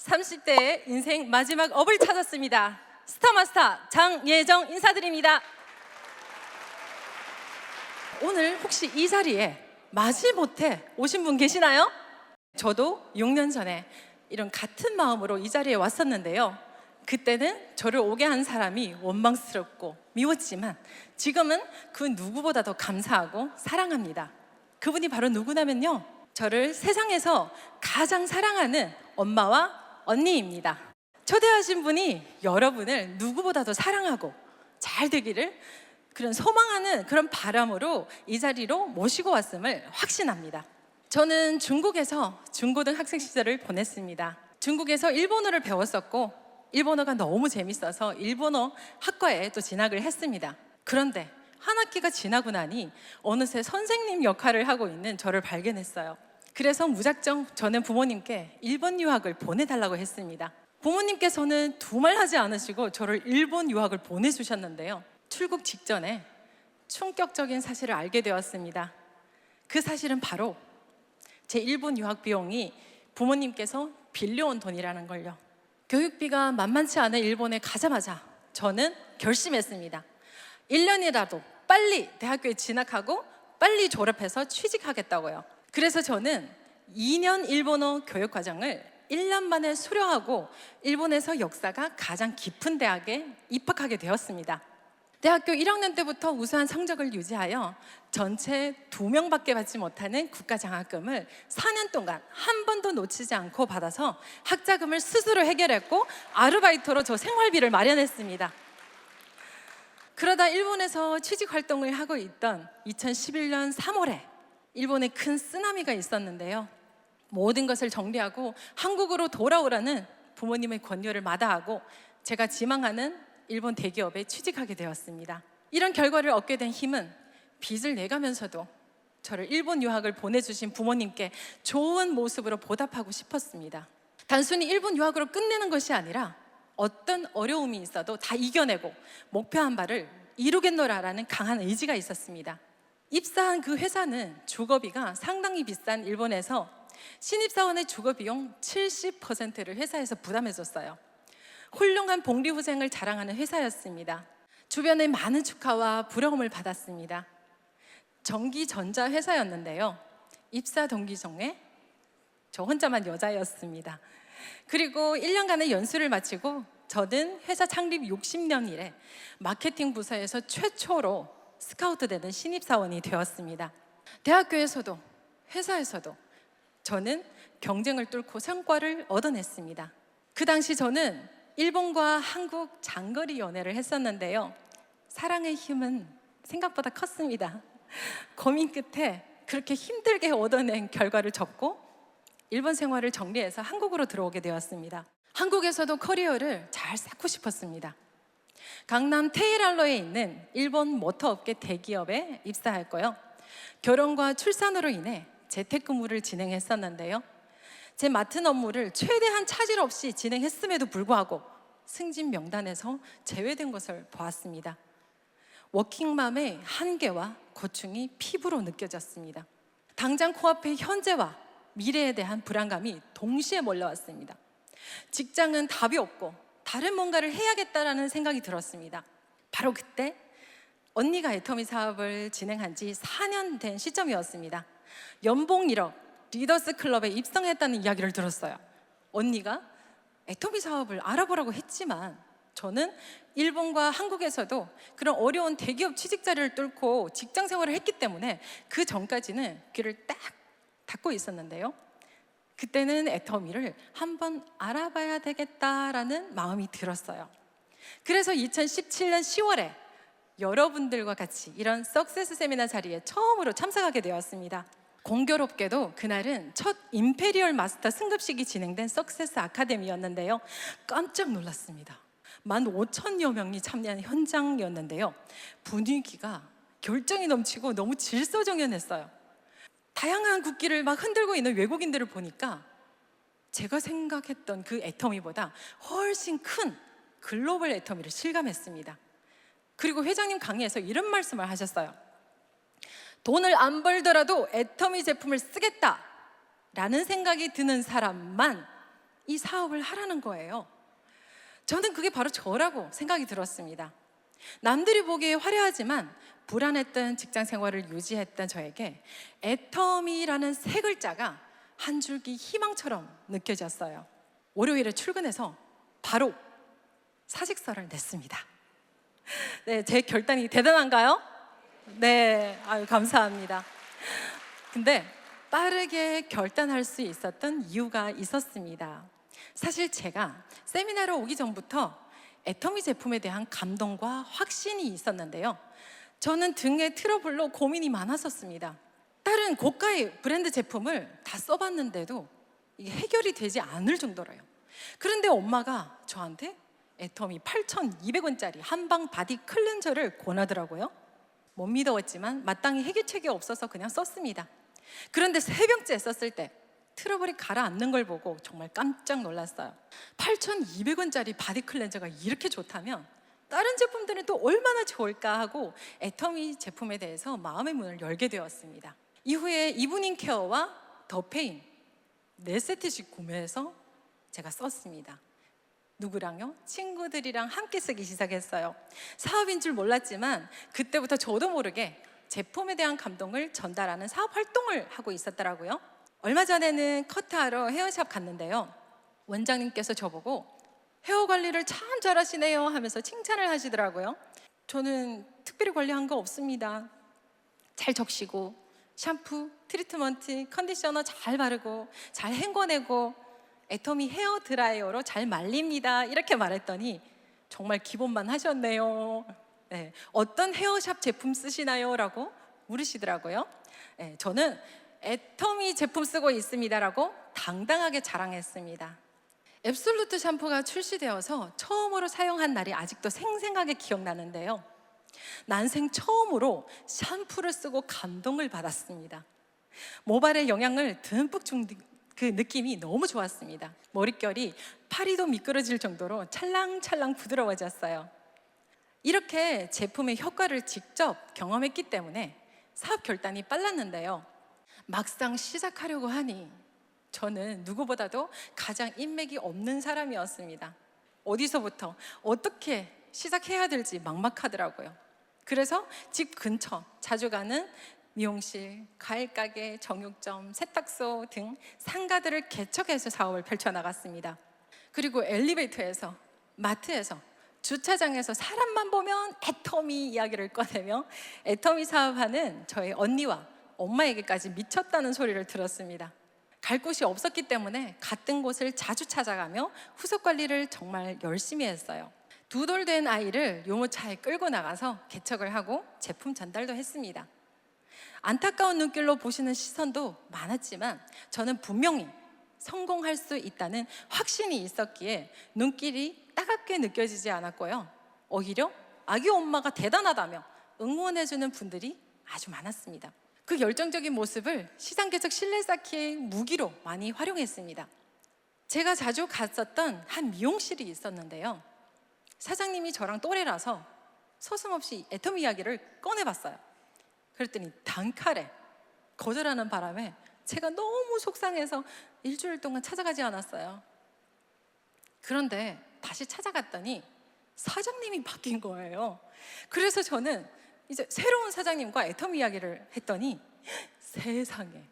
30대의 인생 마지막 업을 찾았습니다. 스타마스터 장예정 인사드립니다. 오늘 혹시 이 자리에 마지못해 오신 분 계시나요? 저도 6년 전에 이런 같은 마음으로 이 자리에 왔었는데요. 그때는 저를 오게 한 사람이 원망스럽고 미웠지만 지금은 그 누구보다 더 감사하고 사랑합니다. 그분이 바로 누구냐면요, 저를 세상에서 가장 사랑하는 엄마와 언니입니다. 초대하신 분이 여러분을 누구보다 더 사랑하고 잘 되기를 그런 소망하는 그런 바람으로 이 자리로 모시고 왔음을 확신합니다. 저는 중국에서 중고등학생 시절을 보냈습니다. 중국에서 일본어를 배웠었고 일본어가 너무 재밌어서 일본어 학과에 또 진학을 했습니다. 그런데 한 학기가 지나고 나니 어느새 선생님 역할을 하고 있는 저를 발견했어요. 그래서 무작정 저는 부모님께 일본 유학을 보내달라고 했습니다. 부모님께서는 두말하지 않으시고 저를 일본 유학을 보내주셨는데요. 출국 직전에 충격적인 사실을 알게 되었습니다. 그 사실은 바로 제 일본 유학 비용이 부모님께서 빌려온 돈이라는 걸요. 교육비가 만만치 않은 일본에 가자마자 저는 결심했습니다. 1년이라도 빨리 대학교에 진학하고 빨리 졸업해서 취직하겠다고요. 그래서 저는 2년 일본어 교육과정을 1년 만에 수료하고 일본에서 역사가 가장 깊은 대학에 입학하게 되었습니다. 대학교 1학년 때부터 우수한 성적을 유지하여 전체 2명밖에 받지 못하는 국가장학금을 4년 동안 한 번도 놓치지 않고 받아서 학자금을 스스로 해결했고 아르바이트로 저 생활비를 마련했습니다. 그러다 일본에서 취직 활동을 하고 있던 2011년 3월에 일본에 큰 쓰나미가 있었는데요. 모든 것을 정리하고 한국으로 돌아오라는 부모님의 권유를 마다하고 제가 지망하는 일본 대기업에 취직하게 되었습니다. 이런 결과를 얻게 된 힘은 빚을 내가면서도 저를 일본 유학을 보내주신 부모님께 좋은 모습으로 보답하고 싶었습니다. 단순히 일본 유학으로 끝내는 것이 아니라 어떤 어려움이 있어도 다 이겨내고 목표한 바를 이루겠노라라는 강한 의지가 있었습니다. 입사한 그 회사는 주거비가 상당히 비싼 일본에서 신입사원의 주거비용 70%를 회사에서 부담해줬어요. 훌륭한 복리후생을 자랑하는 회사였습니다. 주변의 많은 축하와 부러움을 받았습니다. 전기전자 회사였는데요. 입사 동기 중에 저 혼자만 여자였습니다. 그리고 1년간의 연수를 마치고 저는 회사 창립 60년 이래 마케팅 부서에서 최초로 스카우트 되는 신입사원이 되었습니다. 대학교에서도 회사에서도 저는 경쟁을 뚫고 성과를 얻어냈습니다. 그 당시 저는 일본과 한국 장거리 연애를 했었는데요. 사랑의 힘은 생각보다 컸습니다. 고민 끝에 그렇게 힘들게 얻어낸 결과를 접고 일본 생활을 정리해서 한국으로 들어오게 되었습니다. 한국에서도 커리어를 잘 쌓고 싶었습니다. 강남 테일알로에 있는 일본 모터업계 대기업에 입사했고요. 결혼과 출산으로 인해 재택근무를 진행했었는데요. 제 맡은 업무를 최대한 차질 없이 진행했음에도 불구하고 승진 명단에서 제외된 것을 보았습니다. 워킹맘의 한계와 고충이 피부로 느껴졌습니다. 당장 코앞의 현재와 미래에 대한 불안감이 동시에 몰려왔습니다. 직장은 답이 없고 다른 뭔가를 해야겠다라는 생각이 들었습니다. 바로 그때 언니가 애터미 사업을 진행한 지 4년 된 시점이었습니다. 연봉 1억, 리더스 클럽에 입성했다는 이야기를 들었어요. 언니가 애터미 사업을 알아보라고 했지만 저는 일본과 한국에서도 그런 어려운 대기업 취직 자리를 뚫고 직장 생활을 했기 때문에 그 전까지는 귀를 딱 닫고 있었는데요. 그때는 애터미를 한번 알아봐야 되겠다라는 마음이 들었어요. 그래서 2017년 10월에 여러분들과 같이 이런 석세스 세미나 자리에 처음으로 참석하게 되었습니다. 공교롭게도 그날은 첫 임페리얼 마스터 승급식이 진행된 석세스 아카데미였는데요. 깜짝 놀랐습니다. 15,000여 명이 참여한 현장이었는데요. 분위기가 결정이 넘치고 너무 질서정연했어요. 다양한 국기를 막 흔들고 있는 외국인들을 보니까 제가 생각했던 그 애터미보다 훨씬 큰 글로벌 애터미를 실감했습니다. 그리고 회장님 강의에서 이런 말씀을 하셨어요. 돈을 안 벌더라도 애터미 제품을 쓰겠다라는 생각이 드는 사람만 이 사업을 하라는 거예요. 저는 그게 바로 저라고 생각이 들었습니다. 남들이 보기에 화려하지만 불안했던 직장 생활을 유지했던 저에게 애터미라는 세 글자가 한 줄기 희망처럼 느껴졌어요. 월요일에 출근해서 바로 사직서를 냈습니다. 네, 제 결단이 대단한가요? 네, 아유, 감사합니다. 근데 빠르게 결단할 수 있었던 이유가 있었습니다. 사실 제가 세미나로 오기 전부터 애터미 제품에 대한 감동과 확신이 있었는데요. 저는 등에 트러블로 고민이 많았었습니다. 다른 고가의 브랜드 제품을 다 써봤는데도 이게 해결이 되지 않을 정도로요. 그런데 엄마가 저한테 애터미 8,200원짜리 한방 바디 클렌저를 권하더라고요. 못 믿어왔지만 마땅히 해결책이 없어서 그냥 썼습니다. 그런데 3병째 썼을 때 트러블이 가라앉는 걸 보고 정말 깜짝 놀랐어요. 8,200원짜리 바디 클렌저가 이렇게 좋다면 다른 제품들은 또 얼마나 좋을까 하고 애터미 제품에 대해서 마음의 문을 열게 되었습니다. 이후에 이브닝 케어와 더 페인 4세트씩 구매해서 제가 썼습니다. 누구랑요? 친구들이랑 함께 쓰기 시작했어요. 사업인 줄 몰랐지만 그때부터 저도 모르게 제품에 대한 감동을 전달하는 사업 활동을 하고 있었더라고요. 얼마 전에는 커트하러 헤어샵 갔는데요. 원장님께서 저보고 헤어 관리를 참 잘하시네요 하면서 칭찬을 하시더라고요. 저는 특별히 관리한 거 없습니다. 잘 적시고 샴푸, 트리트먼트, 컨디셔너 잘 바르고 잘 헹궈내고 애터미 헤어 드라이어로 잘 말립니다 이렇게 말했더니 정말 기본만 하셨네요. 네, 어떤 헤어샵 제품 쓰시나요? 라고 물으시더라고요. 네, 저는 애터미 제품 쓰고 있습니다라고 당당하게 자랑했습니다. 앱솔루트 샴푸가 출시되어서 처음으로 사용한 날이 아직도 생생하게 기억나는데요. 난생 처음으로 샴푸를 쓰고 감동을 받았습니다. 모발에 영양을 듬뿍 준 그 느낌이 너무 좋았습니다. 머릿결이 파리도 미끄러질 정도로 찰랑찰랑 부드러워졌어요. 이렇게 제품의 효과를 직접 경험했기 때문에 사업 결단이 빨랐는데요. 막상 시작하려고 하니 저는 누구보다도 가장 인맥이 없는 사람이었습니다. 어디서부터 어떻게 시작해야 될지 막막하더라고요. 그래서 집 근처 자주 가는 미용실, 과일가게, 정육점, 세탁소 등 상가들을 개척해서 사업을 펼쳐나갔습니다. 그리고 엘리베이터에서, 마트에서, 주차장에서 사람만 보면 애터미 이야기를 꺼내며 애터미 사업하는 저희 언니와 엄마에게까지 미쳤다는 소리를 들었습니다. 갈 곳이 없었기 때문에 같은 곳을 자주 찾아가며 후속 관리를 정말 열심히 했어요. 2돌 된 아이를 유모차에 끌고 나가서 개척을 하고 제품 전달도 했습니다. 안타까운 눈길로 보시는 시선도 많았지만 저는 분명히 성공할 수 있다는 확신이 있었기에 눈길이 따갑게 느껴지지 않았고요. 오히려 아기 엄마가 대단하다며 응원해주는 분들이 아주 많았습니다. 그 열정적인 모습을 시장 개척 신뢰 쌓기의 무기로 많이 활용했습니다. 제가 자주 갔었던 한 미용실이 있었는데요. 사장님이 저랑 또래라서 서슴없이 애터미 이야기를 꺼내봤어요. 그랬더니 단칼에 거절하는 바람에 제가 너무 속상해서 일주일 동안 찾아가지 않았어요. 그런데 다시 찾아갔더니 사장님이 바뀐 거예요. 그래서 저는 이제 새로운 사장님과 애터미 이야기를 했더니 세상에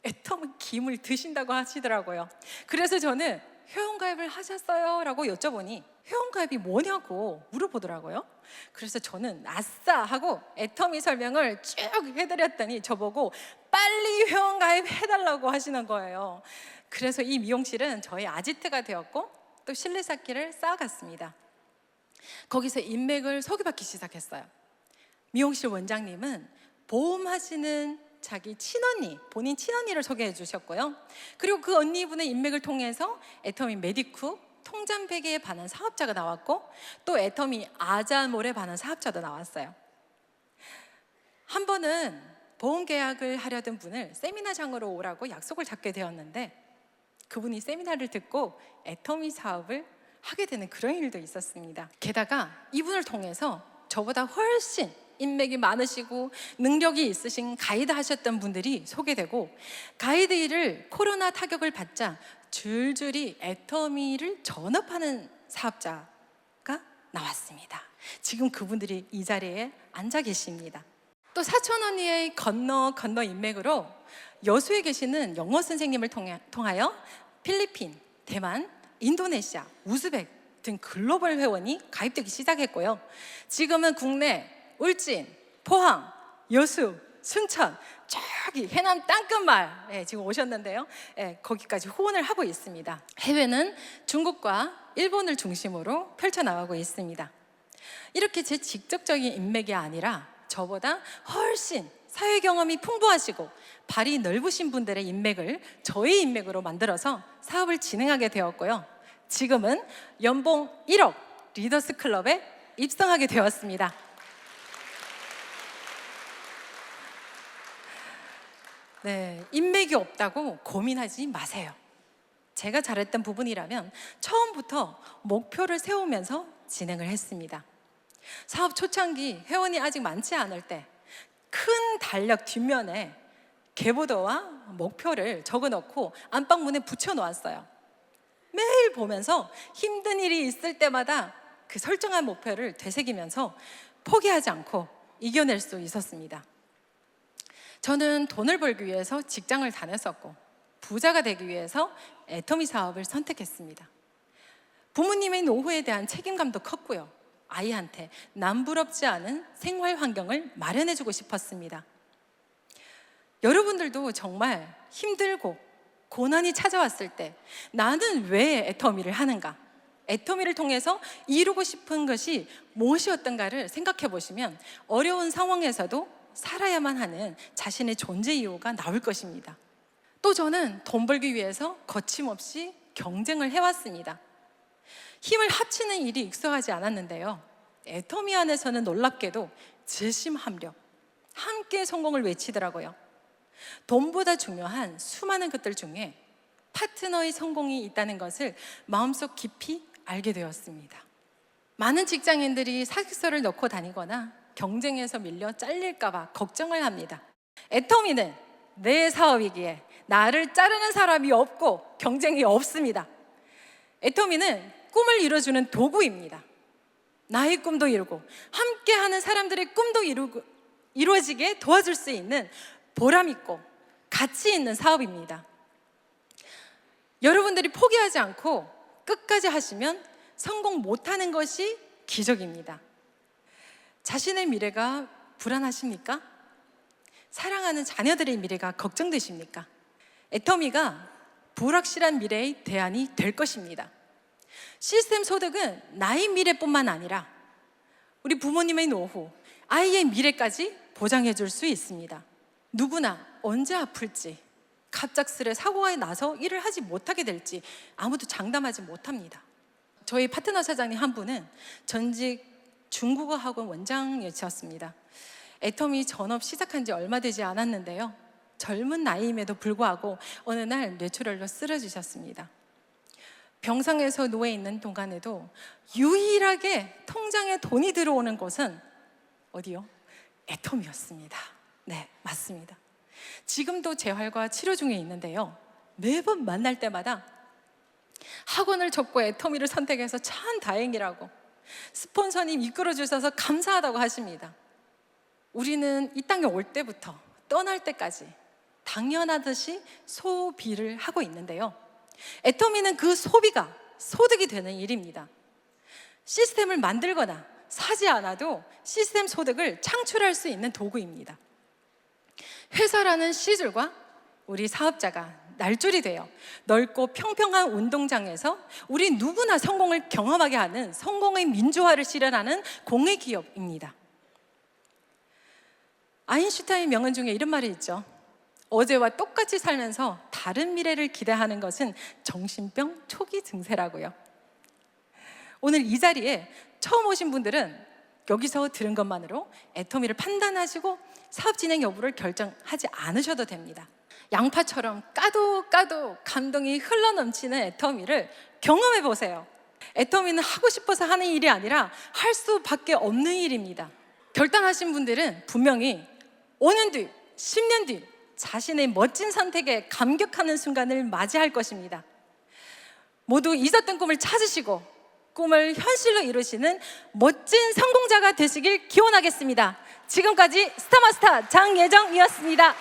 애터미 김을 드신다고 하시더라고요. 그래서 저는 회원가입을 하셨어요? 라고 여쭤보니 회원가입이 뭐냐고 물어보더라고요. 그래서 저는 아싸 하고 애터미 설명을 쭉 해드렸더니 저보고 빨리 회원가입 해달라고 하시는 거예요. 그래서 이 미용실은 저의 아지트가 되었고 또 신뢰 쌓기를 쌓아갔습니다. 거기서 인맥을 소개받기 시작했어요. 미용실 원장님은 보험하시는 자기 친언니, 본인 친언니를 소개해 주셨고요. 그리고 그 언니분의 인맥을 통해서 애터미 메디쿠, 통잠 베개에 반한 사업자가 나왔고 또 애터미 아자몰에 반한 사업자도 나왔어요. 한 번은 보험 계약을 하려던 분을 세미나장으로 오라고 약속을 잡게 되었는데 그분이 세미나를 듣고 애터미 사업을 하게 되는 그런 일도 있었습니다. 게다가 이분을 통해서 저보다 훨씬 인맥이 많으시고 능력이 있으신 가이드 하셨던 분들이 소개되고 가이드 일을 코로나 타격을 받자 줄줄이 애터미를 전업하는 사업자가 나왔습니다. 지금 그분들이 이 자리에 앉아 계십니다. 또 사촌 언니의 건너 인맥으로 여수에 계시는 영어 선생님을 통하여 필리핀, 대만, 인도네시아, 우즈벡 등 글로벌 회원이 가입되기 시작했고요. 지금은 국내 울진, 포항, 여수, 순천, 저기 해남 땅끝마을 지금 오셨는데요. 거기까지 후원을 하고 있습니다. 해외는 중국과 일본을 중심으로 펼쳐나가고 있습니다. 이렇게 제 직접적인 인맥이 아니라 저보다 훨씬 사회 경험이 풍부하시고 발이 넓으신 분들의 인맥을 저의 인맥으로 만들어서 사업을 진행하게 되었고요. 지금은 연봉 1억 리더스 클럽에 입성하게 되었습니다. 네, 인맥이 없다고 고민하지 마세요. 제가 잘했던 부분이라면 처음부터 목표를 세우면서 진행을 했습니다. 사업 초창기 회원이 아직 많지 않을 때 큰 달력 뒷면에 계보도와 목표를 적어놓고 안방문에 붙여놓았어요. 매일 보면서 힘든 일이 있을 때마다 그 설정한 목표를 되새기면서 포기하지 않고 이겨낼 수 있었습니다. 저는 돈을 벌기 위해서 직장을 다녔었고 부자가 되기 위해서 애터미 사업을 선택했습니다. 부모님의 노후에 대한 책임감도 컸고요. 아이한테 남부럽지 않은 생활 환경을 마련해주고 싶었습니다. 여러분들도 정말 힘들고 고난이 찾아왔을 때 나는 왜 애터미를 하는가? 애터미를 통해서 이루고 싶은 것이 무엇이었던가를 생각해 보시면 어려운 상황에서도 살아야만 하는 자신의 존재 이유가 나올 것입니다. 또 저는 돈 벌기 위해서 거침없이 경쟁을 해왔습니다. 힘을 합치는 일이 익숙하지 않았는데요. 애터미 안에서는 놀랍게도 재심합력, 함께 성공을 외치더라고요. 돈보다 중요한 수많은 것들 중에 파트너의 성공이 있다는 것을 마음속 깊이 알게 되었습니다. 많은 직장인들이 사직서를 넣고 다니거나 경쟁에서 밀려 잘릴까봐 걱정을 합니다. 애터미는 내 사업이기에 나를 자르는 사람이 없고 경쟁이 없습니다. 애터미는 꿈을 이뤄주는 도구입니다. 나의 꿈도 이루고 함께하는 사람들의 꿈도 이루어지게 도와줄 수 있는 보람 있고 가치 있는 사업입니다. 여러분들이 포기하지 않고 끝까지 하시면 성공 못하는 것이 기적입니다. 자신의 미래가 불안하십니까? 사랑하는 자녀들의 미래가 걱정되십니까? 애터미가 불확실한 미래의 대안이 될 것입니다. 시스템 소득은 나의 미래뿐만 아니라 우리 부모님의 노후, 아이의 미래까지 보장해 줄 수 있습니다. 누구나 언제 아플지, 갑작스레 사고가 나서 일을 하지 못하게 될지 아무도 장담하지 못합니다. 저희 파트너 사장님 한 분은 전직 중국어 학원 원장이셨습니다. 애터미 전업 시작한 지 얼마 되지 않았는데요. 젊은 나이임에도 불구하고 어느 날 뇌출혈로 쓰러지셨습니다. 병상에서 누워있는 동안에도 유일하게 통장에 돈이 들어오는 곳은 어디요? 애터미였습니다. 네, 맞습니다. 지금도 재활과 치료 중에 있는데요. 매번 만날 때마다 학원을 접고 애터미를 선택해서 참 다행이라고, 스폰서님 이끌어 주셔서 감사하다고 하십니다. 우리는 이 땅에 올 때부터 떠날 때까지 당연하듯이 소비를 하고 있는데요. 애터미는 그 소비가 소득이 되는 일입니다. 시스템을 만들거나 사지 않아도 시스템 소득을 창출할 수 있는 도구입니다. 회사라는 시줄과 우리 사업자가 날줄이 되어 넓고 평평한 운동장에서 우리 누구나 성공을 경험하게 하는 성공의 민주화를 실현하는 공의 기업입니다. 아인슈타인 명언 중에 이런 말이 있죠. 어제와 똑같이 살면서 다른 미래를 기대하는 것은 정신병 초기 증세라고요. 오늘 이 자리에 처음 오신 분들은 여기서 들은 것만으로 애터미를 판단하시고 사업 진행 여부를 결정하지 않으셔도 됩니다. 양파처럼 까도 감동이 흘러넘치는 애터미를 경험해 보세요. 애터미는 하고 싶어서 하는 일이 아니라 할 수밖에 없는 일입니다. 결단하신 분들은 분명히 5년 뒤, 10년 뒤 자신의 멋진 선택에 감격하는 순간을 맞이할 것입니다. 모두 잊었던 꿈을 찾으시고 꿈을 현실로 이루시는 멋진 성공자가 되시길 기원하겠습니다. 지금까지 스타마스터 장예정이었습니다.